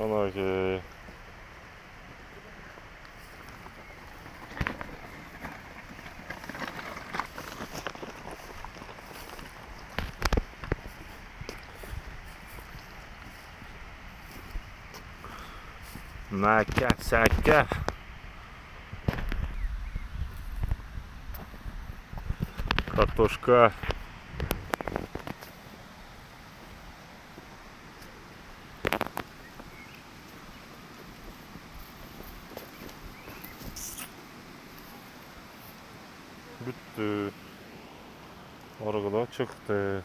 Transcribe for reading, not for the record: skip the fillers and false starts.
Ana ki. Mekka, sekka. Kartoşka. Bitti. Arkadan çıktı.